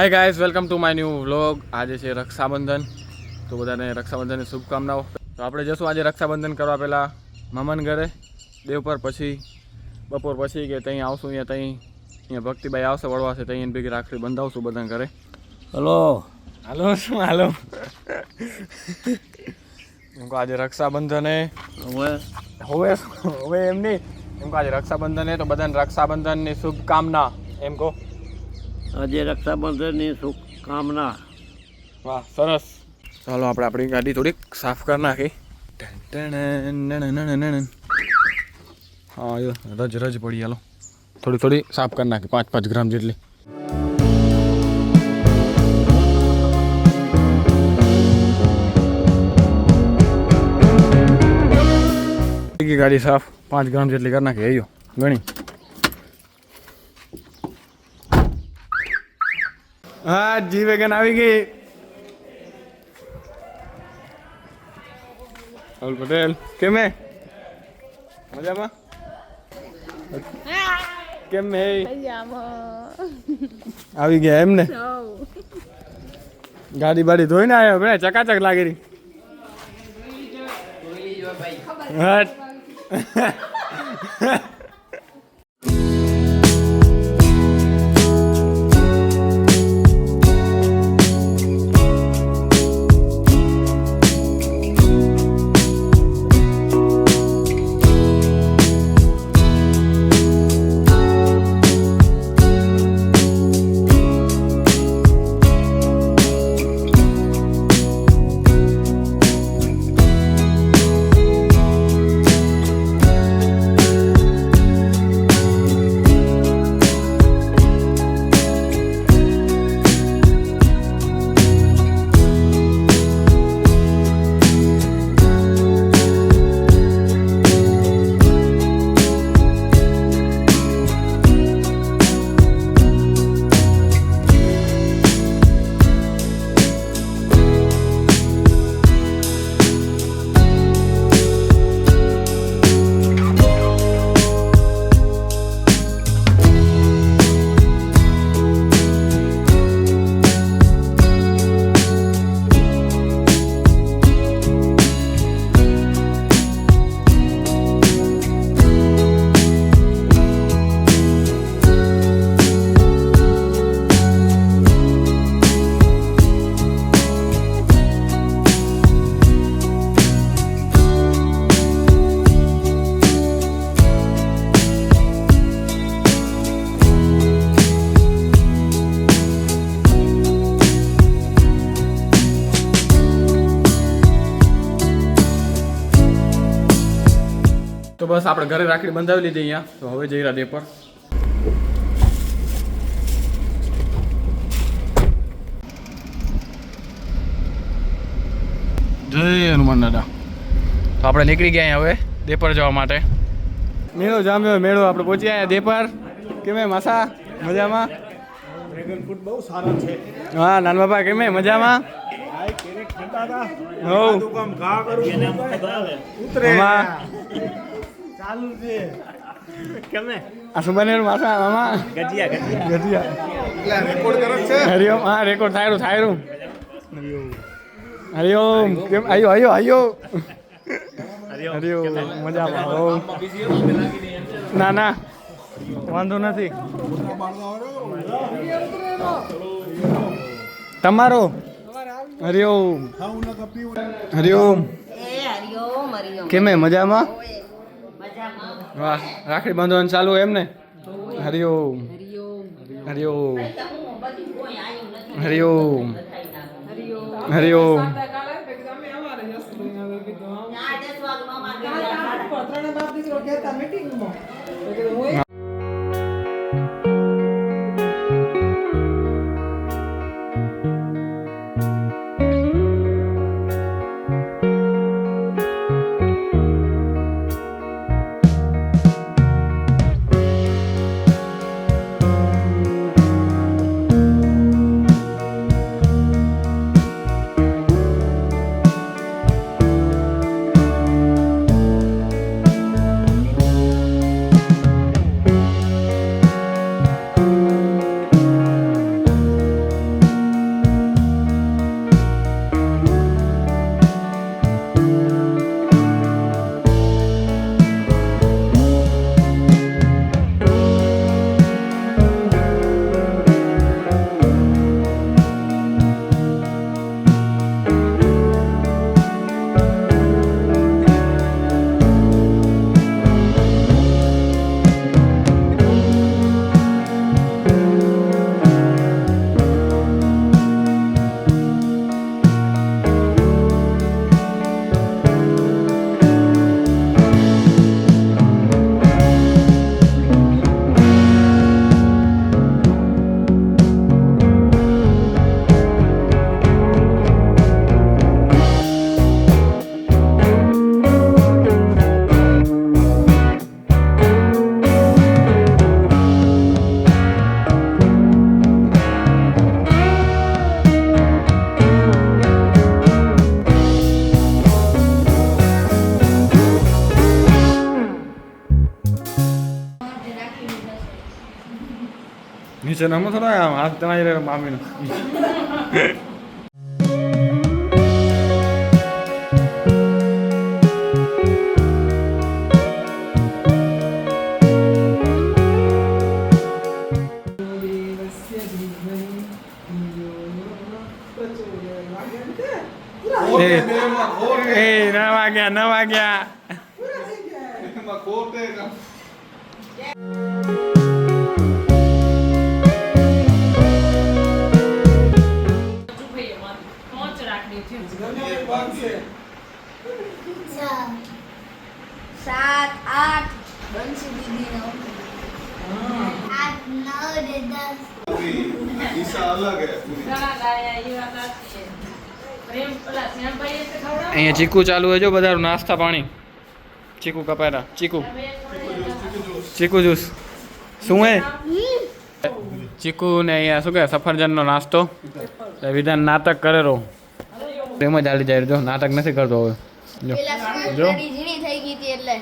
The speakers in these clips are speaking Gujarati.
Hi guys, welcome to my new vlog. આજે છે રક્ષાબંધન, તો બધાને રક્ષાબંધનની શુભકામનાઓ. તો આપણે જશું આજે રક્ષાબંધન કરવા પહેલાં મામાને ઘરે દેવ પર, પછી બપોર પછી કે ત્યાં આવશું. અહીંયા ભક્તિભાઈ આવશે વળવાશે, ત્યાં એને ભેગી રાખડી બંધાવશું બધાને ઘરે. હલો હાલો શું હાલો એમ કહો આજે રક્ષાબંધન હવે એમ નહીં, એમ કહો આજે રક્ષાબંધન તો બધાને રક્ષાબંધનની શુભકામના એમ કહો. આજે રક્ષાબંધનની શુભકામના. વાહ સરસ. ચાલો આપણે આપણી ગાડી થોડીક સાફ કરી નાખી. હા રજ પડી, હાલો થોડી સાફ કરી નાખી, 5 ગ્રામ જેટલી. ગાડી સાફ 5 ગ્રામ જેટલી કરી નાખી. અયો ગણી. હા જી વેગન આવી ગઈ. રાહુલ પટેલ કેમ હે? મજામાં? કેમ હે? આવી ગયા એમ ને? ગાડી બાડી ધોઈને આવ્યો ભાઈ, ચકાચક લાગી રહી. તો બસ આપણે ઘરે રાખડી બંધાવી લીધી અહીંયા. તો હવે જઈ રહ્યા ડે પર. જય હનુમાન દાદા. તો આપણે નીકળી ગયા અહીંયા હવે દેપર જવા માટે. મેળો જામ્યો, મેળો આપણે પહોંચી આવ્યા દેપર. કેમ માસા? મજામાં? ડ્રેગન ફ્રૂટ બહુ સારો છે. હા નાન બાપા કેમ મજામાં? ચાલુ છે કેમે આ સુબાનેર માસા મામા ગજિયા રેકોર્ડ કરે છે. હરિઓમ. હા રેકોર્ડ થાયરું. હરિઓમ કેમ? આયો હરિઓમ મજામાં? ના વાંધો નથી. તમારો હરિઓમ. કેમ મજામાં? વાહ રાખડી બાંધવાનું ચાલુ એમ ને? હરિઓમ હરિઓમ હરિઓમ હરિઓમ. છે ને અમે થોડા આમ હાથ તમારી મામીનો એ ન વાગ્યા સાત આઠ બંસી દીદી આઠ નવ ને 10 અહીંયા ચીકુ ચાલુ હોય જો બધા નાસ્તા પાણી ચીકુ કપાયરા ચીકુ જ્યુસ શું હે ચીકુ ને અહીંયા શું કહે સફરજનનો નાસ્તો વિધાન નાટક કરેલો એમ જ હાલી જાય જો નાટક નથી કરતો હવે જો ઝીણી થઈ ગઈ હતી એટલે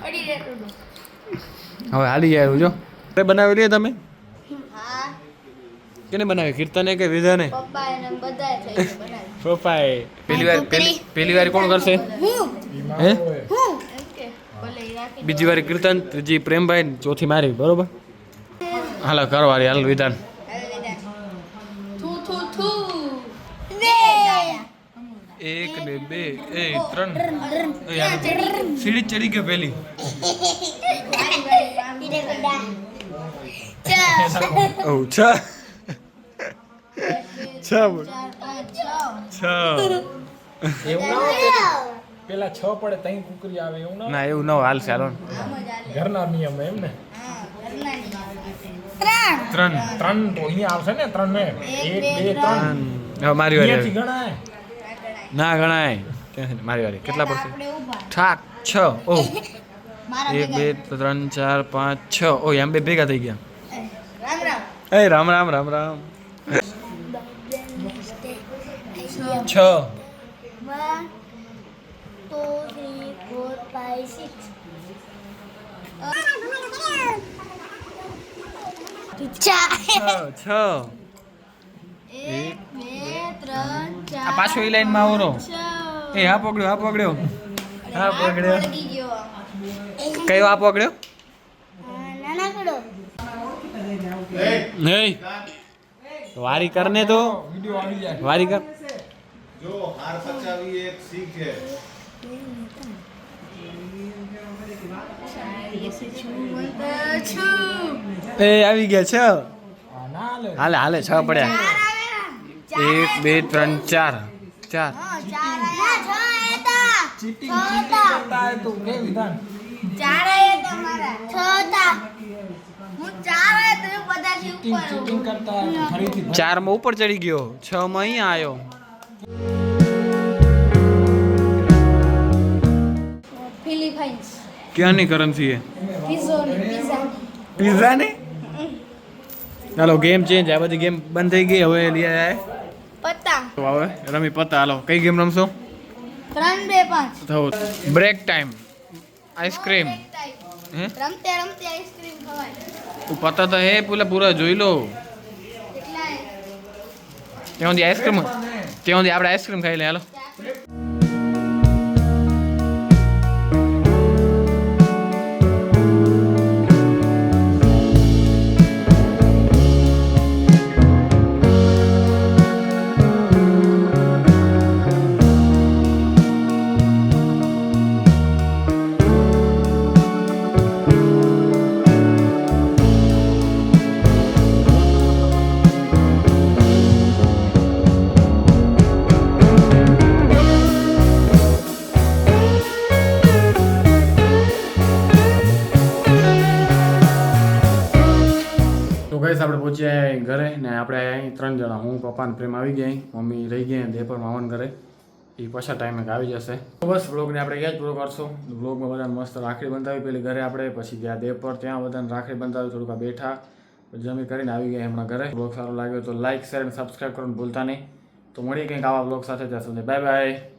અડી રહેતું હવે હાલી જાય જો બનાવેલી હે તમે હા કેને બનાવી કીર્તને કે વિધાને પપ્પા એને બધાય થઈ ગયું બનાવી પપ્પાએ પહેલી વાર કોણ કરશે હે એમ કે ભલે ઈ રાખી બીજી વાર કીર્તન ત્રીજી પ્રેમભાઈ ચોથી મારી બરોબર હાલો કરવારી હાલ વિધાન થુ થુ થુ વે એક ને બે એ ત્રણ સીડી ચડી ગયો પેલી ઓ છ પેલા 6 પડે તઈ કુકરી આવે એવું ના એવું ન હાલ ચાલો ઘરના નિયમ એમ ને ત્રણ 3 તો અહીંયા આવશે ને 3 ને 1 2 3 હવે મારી વારી અહીંયાથી ગણાય ના ગણાય મારી વારી કેટલા પડશે ઠાક 6 ઓ 1 2 3 4 5 6 ઓ એમ બે ભેગા થઈ ગયા એ રામ રામ રામ રામ 6 1 2 3 4 5 6 6 1 2 3 4 પાછો ઈ લાઈન માં આવરો એ હા પકડ્યો હા પકડ્યો વળગી ગયો કયો આ પકડ્યો નાનકડો નહીં વારી કરને તો વિડિયો આવી જાય વારી કર જો હાર પચાવી એક શીખ છે એ આવી ગયા છે ના લે હાલે હાલે 6 પડ્યા 1 2 3 4 ચીટિંગ કરતા હે તું કે વિધાન ચીટિંગ કરતા હે ફરીથી 4 માં ઉપર ચડી ગયો 6 માં અહીંયા આવ્યો ફિલિપાઇન્સ ક્યાંની કરન્સી હે પિઝા પિઝા ને ચાલો ગેમ ચેન્જ આ બધી ગેમ બંધ થઈ ગઈ હવે લઈ જાય પત્તા તો હવે રમી પત્તા હાલો કઈ ગેમ રમશો 3 2 5 તો બ્રેક ટાઈમ આઈસ્ક્રીમ હે રમતે રમતે આઈસ્ક્રીમ ખવાય પત્તા તો હે પૂરા જોઈ લો કેટલા ત્યાં સુધી આપણે આઈસ્ક્રીમ ખાઈ લે હાલો ગઈસ આપણે પહોંચ્યા ઘરે ને આપણે અહીં 3 જણા હું પપ્પા ને પ્રેમ આવી ગયા મમ્મી રહી ગયા દેપર મામાન ઘરે એ પાછા ટાઈમે આવી જશે તો બસ વ્લોગને આપણે ત્યાં જ પૂરો કરશું વ્લોગમાં બધાને મસ્ત રાખડી બંધાવી પેલી ઘરે આપણે પછી ગયા દેપર ત્યાં બધાને રાખડી બંધાવી થોડુંક બેઠા જમી કરીને આવી ગયા હમણાં ઘરે વ્લોગ સારો લાગ્યો તો લાઈક શેર અને સબસ્ક્રાઈબ કરવાનું ભૂલતા નહીં તો મળીએ કંઈક આવા વ્લોગ સાથે ત્યાં સુધી બાય બાય